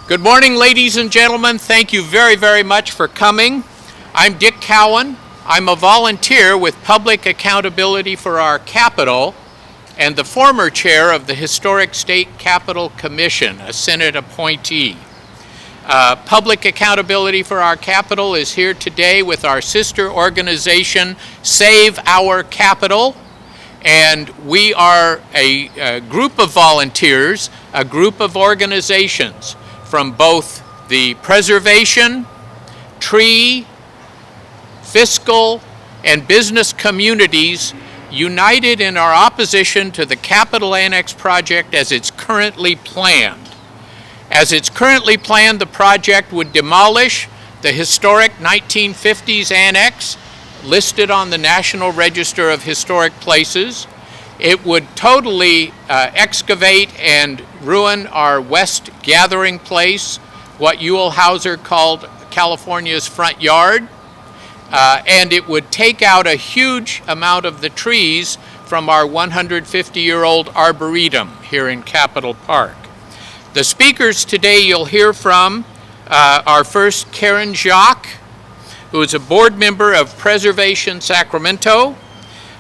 Good morning, ladies and gentlemen. Thank you very, very much for coming. I'm Dick Cowan. I'm a volunteer with Public Accountability for Our Capital and the former chair of the Historic State Capitol Commission, a Senate appointee. Public Accountability for Our Capital is here today with our sister organization, Save Our Capital. And we are a group of volunteers, a group of organizations from both the preservation, tree, fiscal, and business communities united in our opposition to the Capitol Annex project as it's currently planned. As it's currently planned, the project would demolish the historic 1950s annex listed on the National Register of Historic Places. It would totally excavate and ruin our West Gathering Place, what Ewell Hauser called California's front yard, and it would take out a huge amount of the trees from our 150-year-old Arboretum here in Capitol Park. The speakers today you'll hear from are first Karen Jacques, who is a board member of Preservation Sacramento,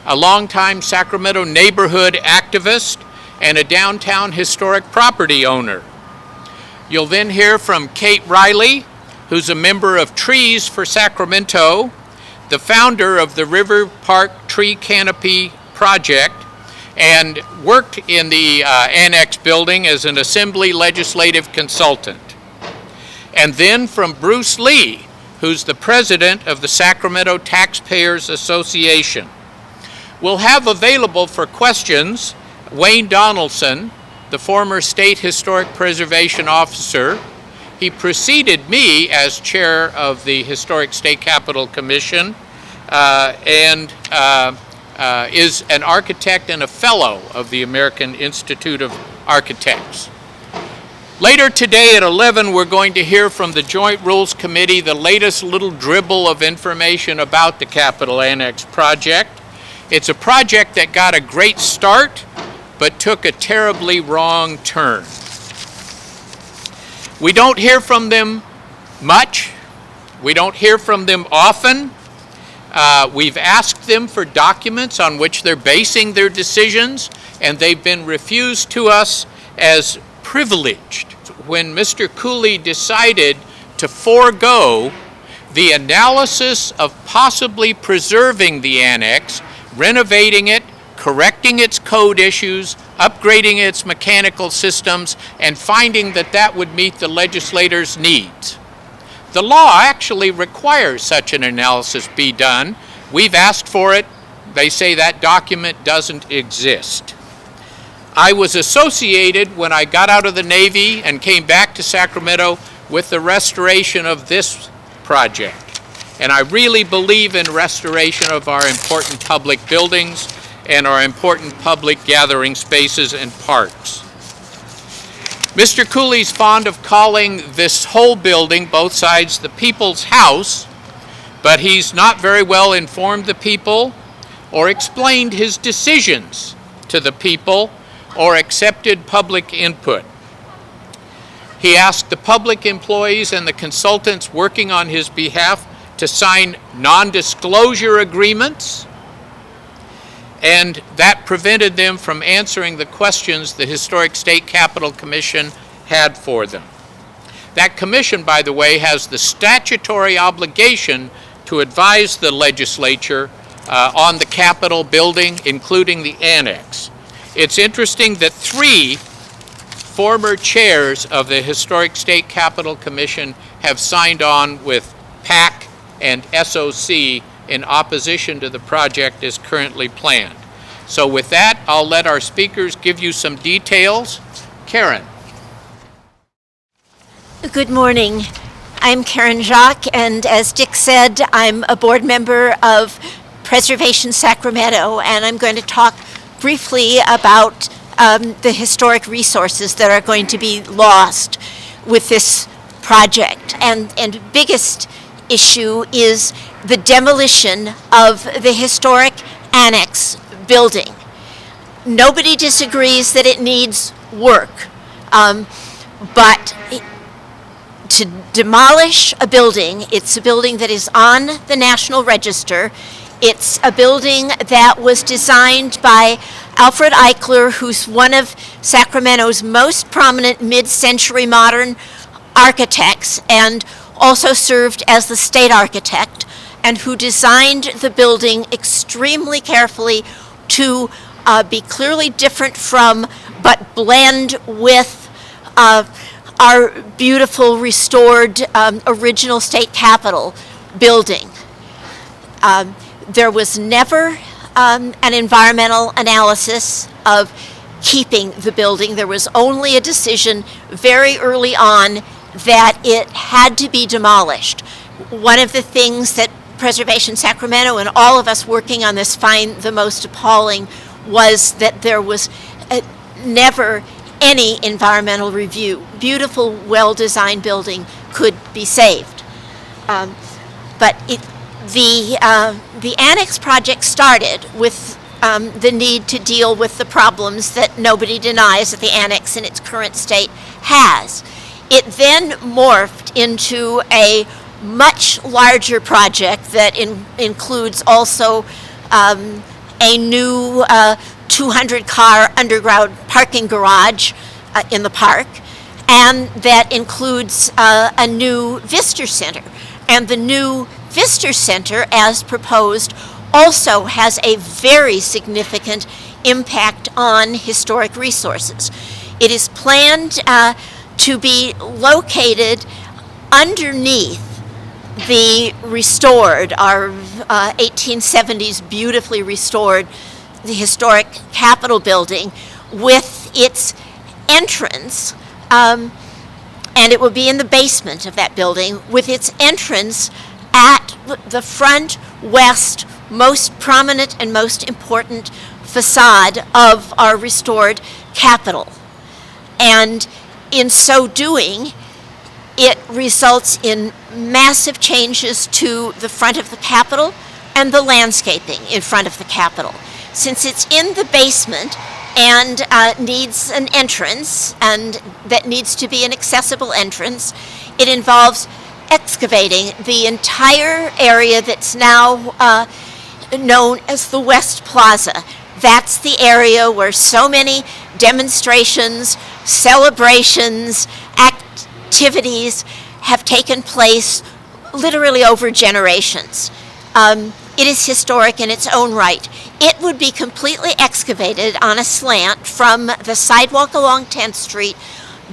a longtime Sacramento neighborhood activist, and a downtown historic property owner. You'll then hear from Kate Riley, who's a member of Trees for Sacramento, the founder of the River Park Tree Canopy Project, and worked in the Annex building as an Assembly legislative consultant. And then from Bruce Lee, who's the president of the Sacramento Taxpayers Association. We'll have available for questions Wayne Donaldson, the former State Historic Preservation Officer. He preceded me as chair of the Historic State Capitol Commission and is an architect and a fellow of the American Institute of Architects. Later today at 11, we're going to hear from the Joint Rules Committee the latest little dribble of information about the Capitol Annex project. It's a project that got a great start, but took a terribly wrong turn. We don't hear from them much. We don't hear from them often. We've asked them for documents on which they're basing their decisions, and they've been refused to us as privileged. When Mr. Cooley decided to forego the analysis of possibly preserving the annex, renovating it, correcting its code issues, upgrading its mechanical systems, and finding that that would meet the legislators' needs. The law actually requires such an analysis be done. We've asked for it. They say that document doesn't exist. I was associated when I got out of the Navy and came back to Sacramento with the restoration of this project. And I really believe in restoration of our important public buildings and our important public gathering spaces and parks. Mr. Cooley's fond of calling this whole building, both sides, the people's house, but he's not very well informed the people or explained his decisions to the people or accepted public input. He asked the public employees and the consultants working on his behalf to sign non-disclosure agreements, and that prevented them from answering the questions the Historic State Capitol Commission had for them. That commission, by the way, has the statutory obligation to advise the legislature on the Capitol building, including the annex. It's interesting that 3 former chairs of the Historic State Capitol Commission have signed on with PAC and SOC in opposition to the project as currently planned. So with that, I'll let our speakers give you some details. Karen. Good morning. I'm Karen Jacques, and as Dick said, I'm a board member of Preservation Sacramento, and I'm going to talk briefly about the historic resources that are going to be lost with this project. And biggest issue is the demolition of the historic annex building. Nobody disagrees that it needs work, but to demolish a building. It's a building that is on the National Register. It's a building that was designed by Alfred Eichler, who's one of Sacramento's most prominent mid-century modern architects and also served as the state architect, and who designed the building extremely carefully to be clearly different from, but blend with our beautiful restored original state capitol building. There was never an environmental analysis of keeping the building. There was only a decision very early on that it had to be demolished. One of the things that Preservation Sacramento and all of us working on this find the most appalling was that there was never any environmental review. Beautiful, well-designed building could be saved. But the annex project started with the need to deal with the problems that nobody denies that the annex in its current state has. It then morphed into a much larger project that includes also a new 200-car underground parking garage in the park, and that includes a new visitor center. And the new visitor center, as proposed, also has a very significant impact on historic resources. It is planned to be located underneath the restored, our 1870s beautifully restored, the historic Capitol building, with its entrance, and it will be in the basement of that building, with its entrance at the front west most prominent and most important facade of our restored Capitol. And in so doing, it results in massive changes to the front of the Capitol and the landscaping in front of the Capitol. Since it's in the basement and needs an entrance, and that needs to be an accessible entrance, it involves excavating the entire area that's now known as the West Plaza. That's the area where so many demonstrations, celebrations, activities have taken place literally over generations. It is historic in its own right. It would be completely excavated on a slant from the sidewalk along 10th Street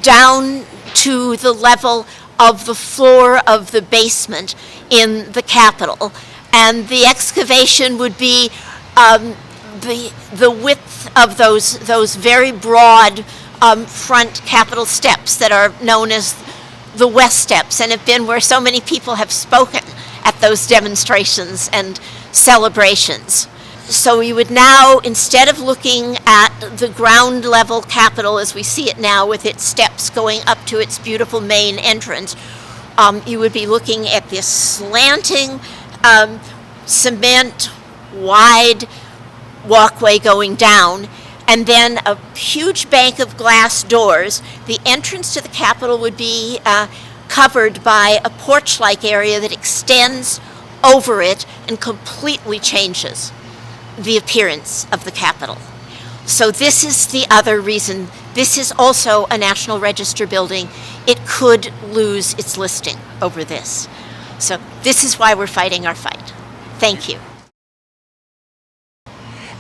down to the level of the floor of the basement in the Capitol. And the excavation would be the width of those very broad front Capitol steps that are known as the West Steps, and have been where so many people have spoken at those demonstrations and celebrations. So we would now, instead of looking at the ground level Capitol as we see it now with its steps going up to its beautiful main entrance, you would be looking at this slanting cement wide walkway going down, and then a huge bank of glass doors. The entrance to the Capitol would be covered by a porch-like area that extends over it and completely changes the appearance of the Capitol. So this is the other reason. This is also a National Register building. It could lose its listing over this. So this is why we're fighting our fight. Thank you.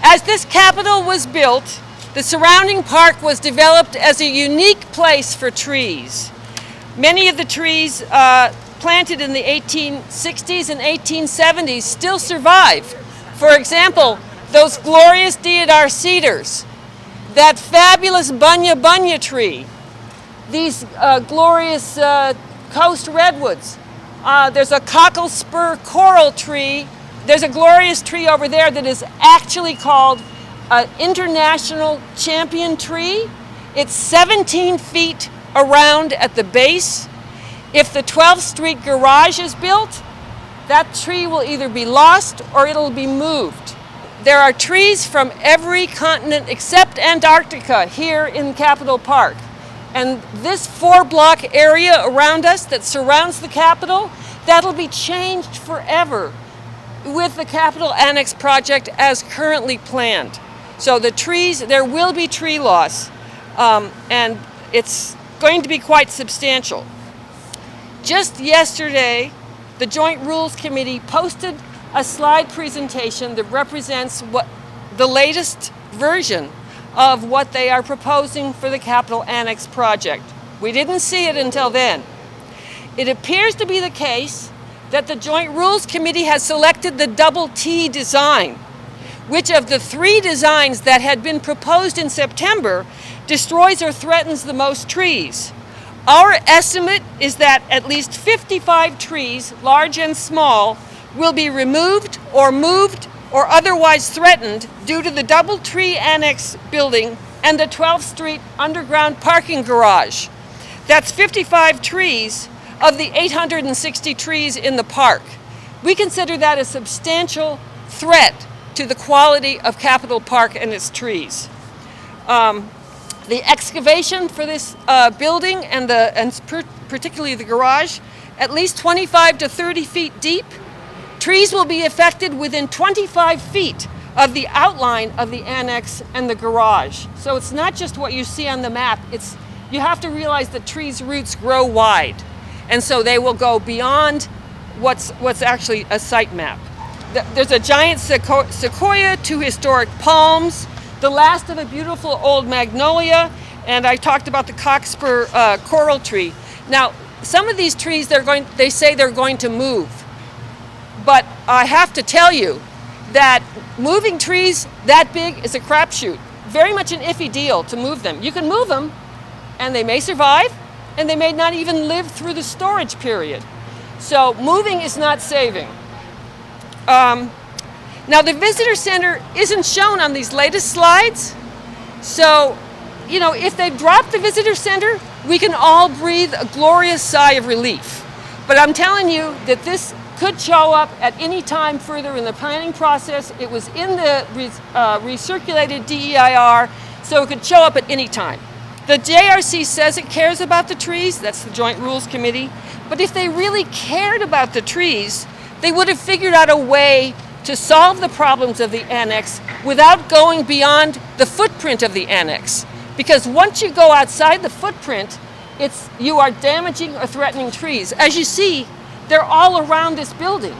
As this Capitol was built, the surrounding park was developed as a unique place for trees. Many of the trees planted in the 1860s and 1870s still survive. For example, those glorious deodar cedars, that fabulous bunya tree, these glorious coast redwoods. There's a cockle spur coral tree. There's a glorious tree over there that is actually called an international champion tree. It's 17 feet around at the base. If the 12th Street garage is built, that tree will either be lost or it'll be moved. There are trees from every continent except Antarctica here in Capitol Park. And this 4-block area around us that surrounds the Capitol, that'll be changed forever with the Capitol Annex project as currently planned. So the trees, there will be tree loss, and it's going to be quite substantial. Just yesterday, the Joint Rules Committee posted a slide presentation that represents what the latest version of what they are proposing for the Capitol Annex project. We didn't see it until then. It appears to be the case that the Joint Rules Committee has selected the double T design, which of the 3 designs that had been proposed in September destroys or threatens the most trees. Our estimate is that at least 55 trees, large and small, will be removed or moved or otherwise threatened due to the double tree annex building and the 12th Street underground parking garage. That's 55 trees of the 860 trees in the park. We consider that a substantial threat to the quality of Capitol Park and its trees. The excavation for this building and particularly the garage, at least 25 to 30 feet deep. Trees will be affected within 25 feet of the outline of the annex and the garage. So it's not just what you see on the map. You have to realize that trees' roots grow wide, and so they will go beyond what's actually a site map. There's a giant sequoia, 2 historic palms, the last of a beautiful old magnolia, and I talked about the cockspur coral tree. Now, some of these trees, they say they're going to move, but I have to tell you that moving trees that big is a crapshoot. Very much an iffy deal to move them. You can move them, and they may survive, and they may not even live through the storage period. So moving is not saving. Now the visitor center isn't shown on these latest slides. So, if they drop the visitor center, we can all breathe a glorious sigh of relief. But I'm telling you that this could show up at any time further in the planning process. It was in the recirculated DEIR, so it could show up at any time. The JRC says it cares about the trees, that's the Joint Rules Committee, but if they really cared about the trees, they would have figured out a way to solve the problems of the annex without going beyond the footprint of the annex. Because once you go outside the footprint, you are damaging or threatening trees. As you see, they're all around this building.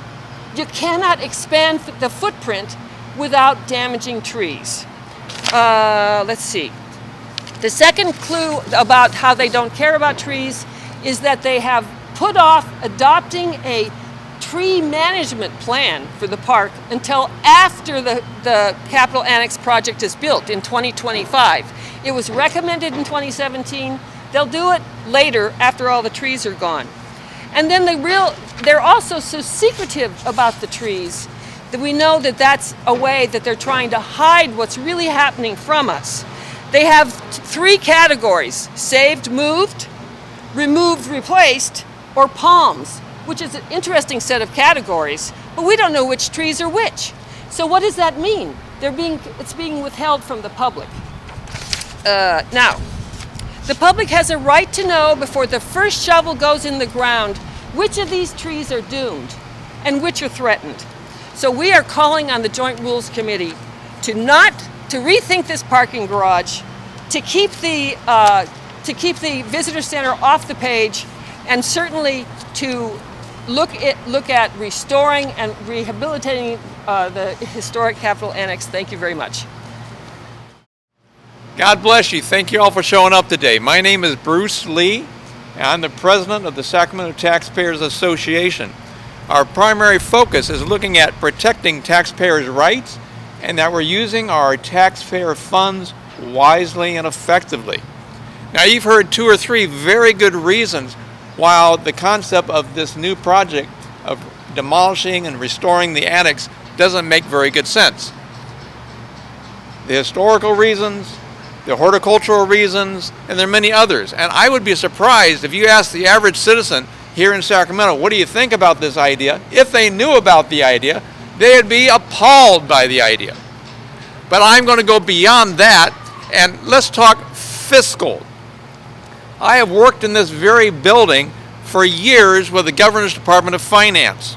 You cannot expand the footprint without damaging trees. Let's see. The second clue about how they don't care about trees is that they have put off adopting a tree management plan for the park until after the Capitol Annex project is built in 2025. It was recommended in 2017. They'll do it later after all the trees are gone. And then they're also so secretive about the trees that we know that that's a way that they're trying to hide what's really happening from us. They have 3 categories: saved, moved, removed, replaced, or palms, which is an interesting set of categories, but we don't know which trees are which. So what does that mean? It's being withheld from the public. Now, the public has a right to know before the first shovel goes in the ground which of these trees are doomed and which are threatened. So we are calling on the Joint Rules Committee to rethink this parking garage, to keep the visitor center off the page, and certainly to look at restoring and rehabilitating the historic Capitol Annex. Thank you very much. God bless you. Thank you all for showing up today. My name is Bruce Lee, and I'm the president of the Sacramento Taxpayers Association. Our primary focus is looking at protecting taxpayers' rights and that we're using our taxpayer funds wisely and effectively. Now, you've heard 2 or 3 very good reasons why the concept of this new project of demolishing and restoring the annex doesn't make very good sense. The historical reasons, the horticultural reasons, and there are many others. And I would be surprised if you asked the average citizen here in Sacramento, what do you think about this idea? If they knew about the idea, they'd be appalled by the idea. But I'm going to go beyond that, and let's talk fiscal. I have worked in this very building for years with the Governor's Department of Finance,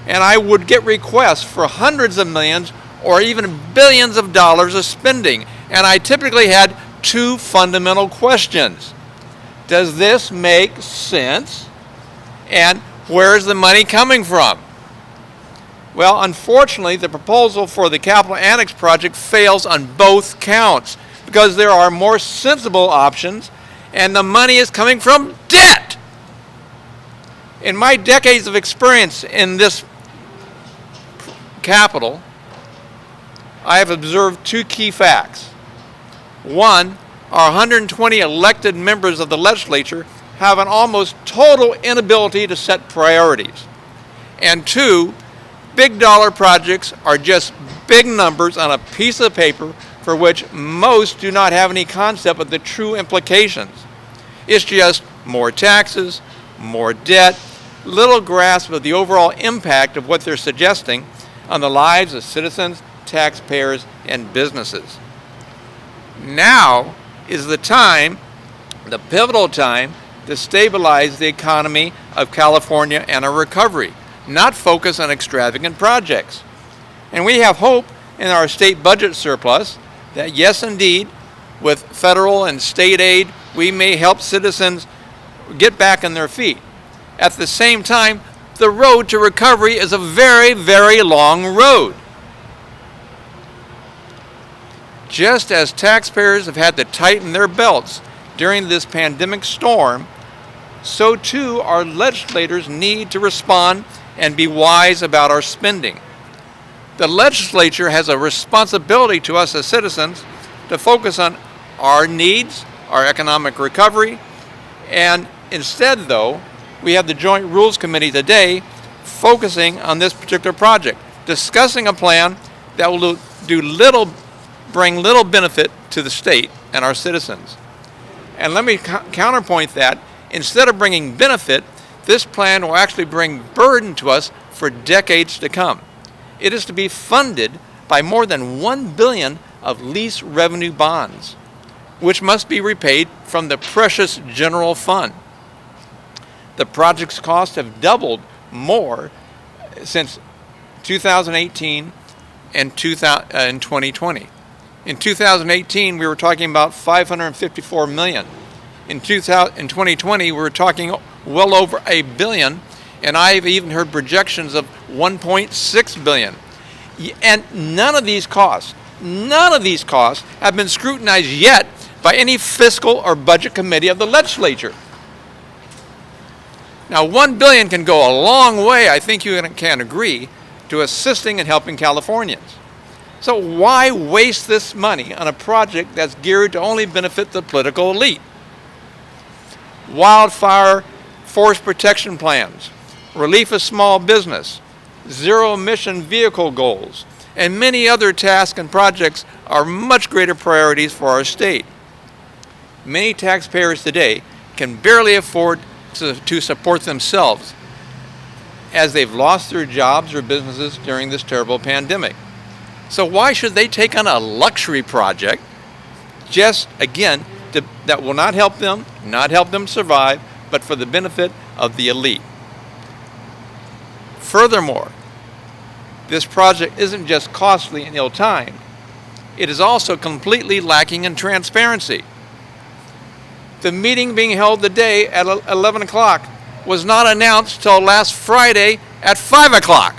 and I would get requests for hundreds of millions or even billions of dollars of spending, and I typically had two fundamental questions. Does this make sense? And where's the money coming from? Well, unfortunately, the proposal for the Capital Annex project fails on both counts because there are more sensible options, and the money is coming from debt. In my decades of experience in this capital, I have observed two key facts. One, our 120 elected members of the legislature have an almost total inability to set priorities. And two, big dollar projects are just big numbers on a piece of paper for which most do not have any concept of the true implications. It's just more taxes, more debt, little grasp of the overall impact of what they're suggesting on the lives of citizens, taxpayers, and businesses. Now is the time, the pivotal time, to stabilize the economy of California and a recovery, not focus on extravagant projects. And we have hope in our state budget surplus that yes, indeed, with federal and state aid, we may help citizens get back on their feet. At the same time, the road to recovery is a very, very long road. Just as taxpayers have had to tighten their belts during this pandemic storm, so too our legislators need to respond and be wise about our spending. The legislature has a responsibility to us as citizens to focus on our needs, our economic recovery, and instead, though, we have the Joint Rules Committee today focusing on this particular project, discussing a plan that will bring little benefit to the state and our citizens. And let me counterpoint that. Instead of bringing benefit, this plan will actually bring burden to us for decades to come. It is to be funded by more than $1 billion of lease revenue bonds, which must be repaid from the precious general fund. The project's costs have doubled more since 2018 and 2020. In 2018, we were talking about $554 million. In 2020, we were talking well over $1 billion, and I've even heard projections of $1.6 billion. And none of these costs have been scrutinized yet by any fiscal or budget committee of the legislature. Now, $1 billion can go a long way, I think you can agree, to assisting and helping Californians. So why waste this money on a project that's geared to only benefit the political elite? Wildfire forest protection plans, relief of small business, zero-emission vehicle goals, and many other tasks and projects are much greater priorities for our state. Many taxpayers today can barely afford to support themselves as they've lost their jobs or businesses during this terrible pandemic. So why should they take on a luxury project just, again, that will not help them survive, but for the benefit of the elite? Furthermore, this project isn't just costly and ill-timed, it is also completely lacking in transparency. The meeting being held today at 11 o'clock was not announced till last Friday at 5 o'clock.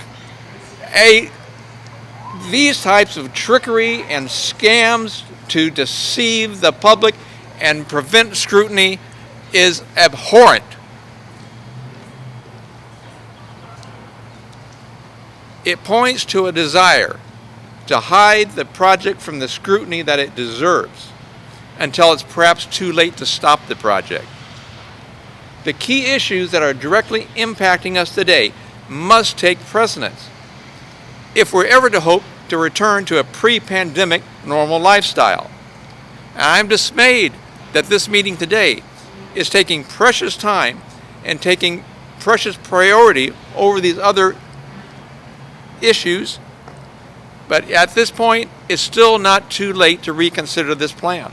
These types of trickery and scams to deceive the public and prevent scrutiny is abhorrent. It points to a desire to hide the project from the scrutiny that it deserves until it's perhaps too late to stop the project. The key issues that are directly impacting us today must take precedence if we're ever to hope to return to a pre-pandemic normal lifestyle. And I'm dismayed that this meeting today is taking precious time and taking precious priority over these other issues, but at this point, it's still not too late to reconsider this plan.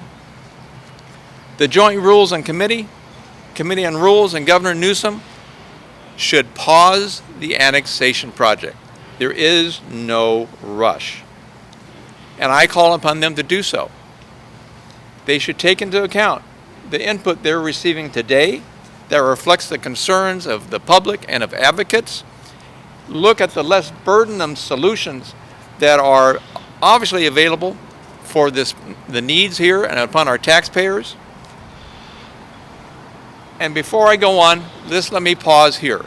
The Joint Rules and Committee Committee on Rules and Governor Newsom should pause the annexation project. There is no rush. And I call upon them to do so. They should take into account the input they're receiving today that reflects the concerns of the public and of advocates. Look at the less burdensome solutions that are obviously available for the needs here and upon our taxpayers. And before I go on, let me pause here.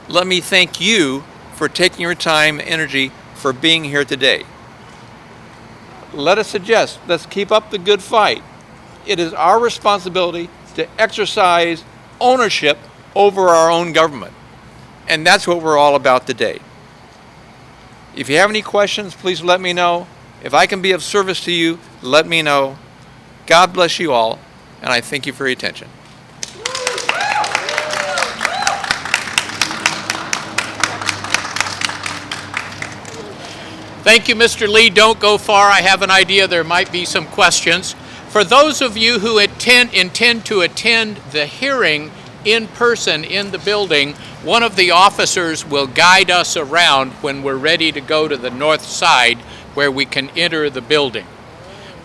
Let me thank you for taking your time and energy for being here today. Let us suggest, let's keep up the good fight. It is our responsibility to exercise ownership over our own government. And that's what we're all about today. If you have any questions, please let me know. If I can be of service to you, let me know. God bless you all, and I thank you for your attention. Thank you, Mr. Lee. Don't go far. I have an idea there might be some questions. For those of you who intend to attend the hearing in person in the building, one of the officers will guide us around when we're ready to go to the north side where we can enter the building.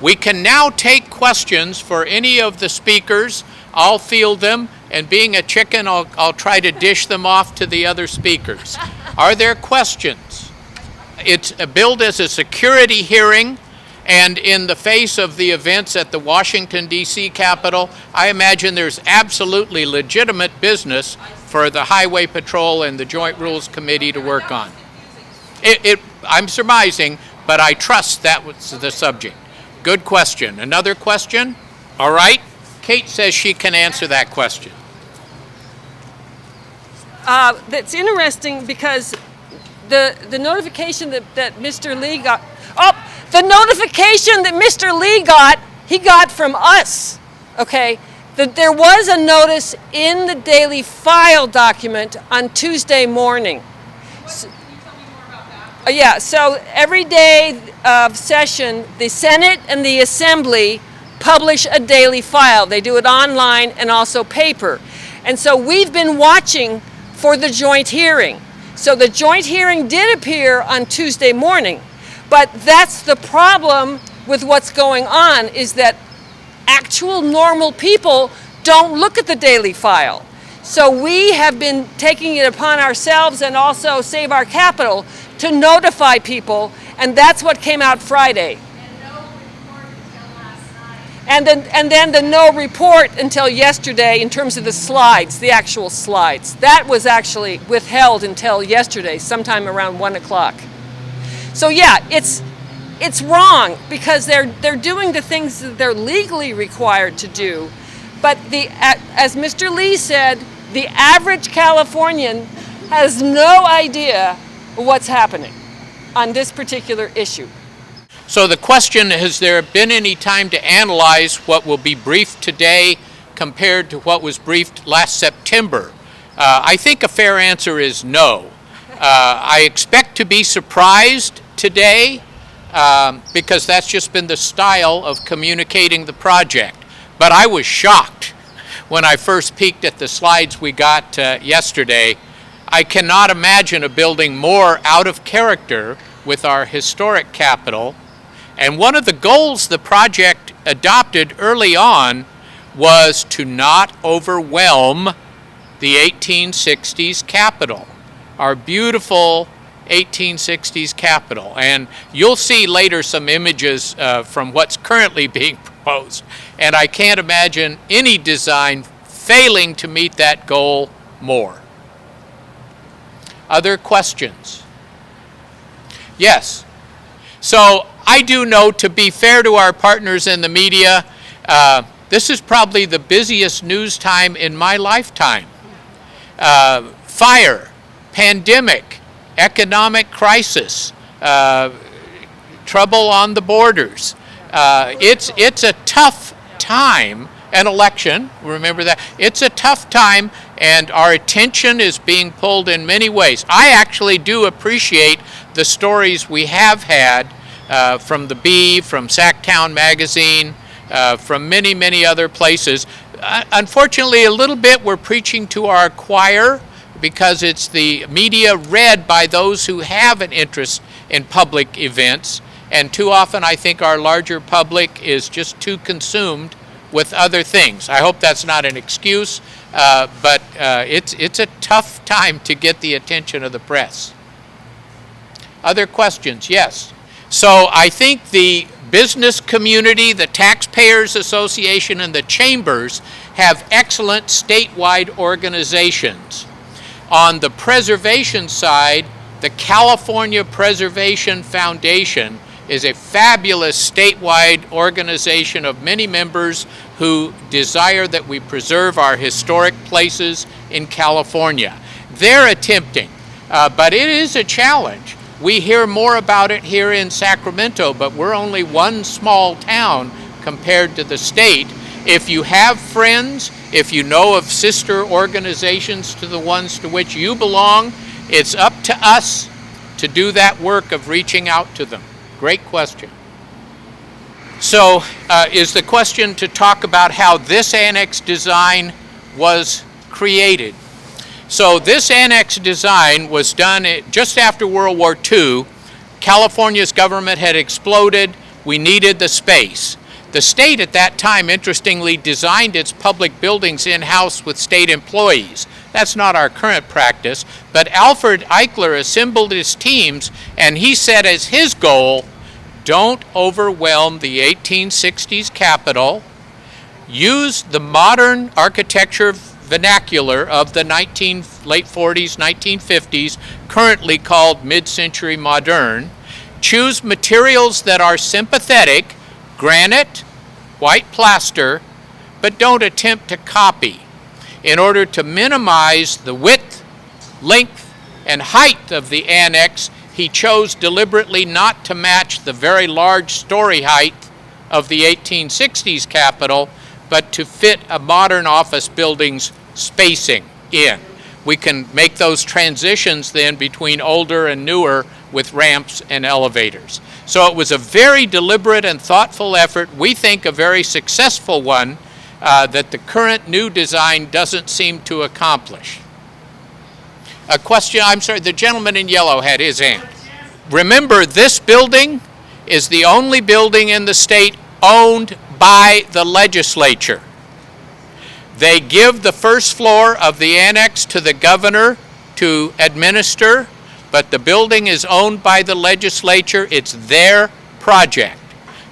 We can now take questions for any of the speakers. I'll field them, and being a chicken, I'll try to dish them off to the other speakers. Are there questions? It's billed as a security hearing, and in the face of the events at the Washington, D.C. Capitol, I imagine there's absolutely legitimate business for the Highway Patrol and the Joint Rules Committee to work on. I'm surmising, but I trust that was the subject. Good question. Another question? All right. Kate says she can answer that question. That's interesting because the notification that Mr. Lee got, the notification that Mr. Lee got, he got from us, okay? There was a notice in the Daily File document on Tuesday morning. So, can you tell me more about that? Yeah, so every day of session, the Senate and the Assembly publish a Daily File. They do it online and also paper. And so we've been watching for the joint hearing. So the joint hearing did appear on Tuesday morning, but that's the problem with what's going on, is that actual normal people don't look at the Daily File. So we have been taking it upon ourselves, and also Save Our Capital, to notify people, and that's what came out Friday. And then the no report until yesterday in terms of the slides, the actual slides. That was actually withheld until yesterday, sometime around 1 o'clock. So yeah, it's wrong because they're doing the things that they're legally required to do. But as Mr. Lee said, the average Californian has no idea what's happening on this particular issue. So the question, has there been any time to analyze what will be briefed today compared to what was briefed last September? I think a fair answer is no. I expect to be surprised today because that's just been the style of communicating the project. But I was shocked when I first peeked at the slides we got yesterday. I cannot imagine a building more out of character with our historic capital. And one of the goals the project adopted early on was to not overwhelm the 1860s Capitol, our beautiful 1860s Capitol. And you'll see later some images from what's currently being proposed. And I can't imagine any design failing to meet that goal more. Other questions? Yes. So I do know, to be fair to our partners in the media, this is probably the busiest news time in my lifetime. Fire, pandemic, economic crisis, trouble on the borders. It's a tough time. An election, remember that. It's a tough time, and our attention is being pulled in many ways. I actually do appreciate the stories we have had from the Bee, from Sacktown Magazine, from many, many other places. Unfortunately, a little bit we're preaching to our choir because it's the media read by those who have an interest in public events, and too often I think our larger public is just too consumed with other things. I hope that's not an excuse, but it's a tough time to get the attention of the press. Other questions? Yes. So I think the business community, the Taxpayers Association, and the chambers have excellent statewide organizations. On the preservation side, the California Preservation Foundation is a fabulous statewide organization of many members who desire that we preserve our historic places in California. They're attempting, but it is a challenge. We hear more about it here in Sacramento, but we're only one small town compared to the state. If you have friends, if you know of sister organizations to the ones to which you belong, it's up to us to do that work of reaching out to them. Great question. So is the question to talk about how this annex design was created. So this annex design was done just after World War II. California's government had exploded. We needed the space. The state at that time, interestingly, designed its public buildings in-house with state employees. That's not our current practice, but Alfred Eichler assembled his teams, and he set as his goal, don't overwhelm the 1860s Capitol, use the modern architecture vernacular of the late 40s, 1950s, currently called mid-century modern, choose materials that are sympathetic, granite, white plaster, but don't attempt to copy, in order to minimize the width, length, and height of the annex. He chose deliberately not to match the very large story height of the 1860s Capitol, but to fit a modern office building's spacing in. We can make those transitions then between older and newer with ramps and elevators. So it was a very deliberate and thoughtful effort, we think a very successful one, that the current new design doesn't seem to accomplish. A question, I'm sorry, the gentleman in yellow had his hand. Remember, this building is the only building in the state owned by the legislature. They give the first floor of the annex to the governor to administer, but the building is owned by the legislature. It's their project.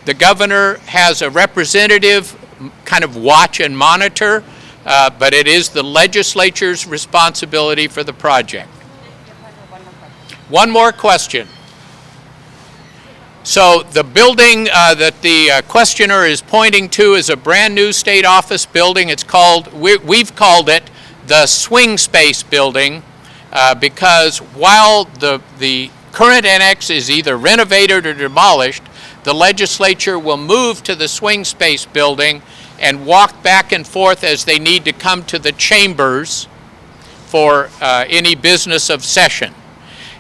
The governor has a representative kind of watch and monitor, but it is the legislature's responsibility for the project. One more question. So the building that the questioner is pointing to is a brand new state office building. It's called, we've called it the Swing Space Building because while the current annex is either renovated or demolished, the legislature will move to the Swing Space Building and walk back and forth as they need to come to the chambers for any business of session.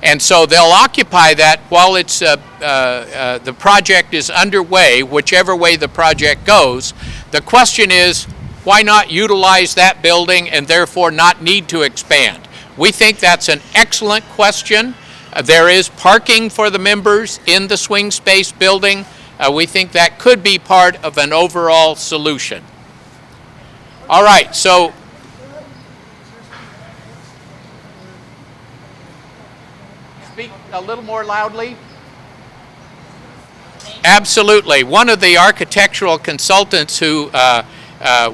And so they'll occupy that while it's the project is underway, whichever way the project goes. The question is, why not utilize that building and therefore not need to expand? We think that's an excellent question. There is parking for the members in the Swing Space Building. We think that could be part of an overall solution. All right, so speak a little more loudly. Absolutely. One of the architectural consultants who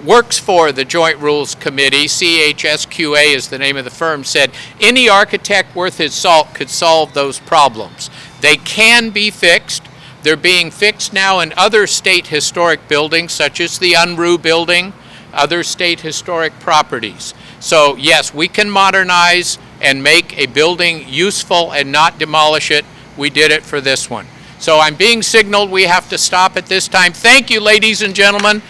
works for the Joint Rules Committee, CHSQA is the name of the firm, said any architect worth his salt could solve those problems. They can be fixed. They're being fixed now in other state historic buildings, such as the Unruh Building, other state historic properties. So yes, we can modernize and make a building useful and not demolish it. We did it for this one. So I'm being signaled we have to stop at this time. Thank you, ladies and gentlemen.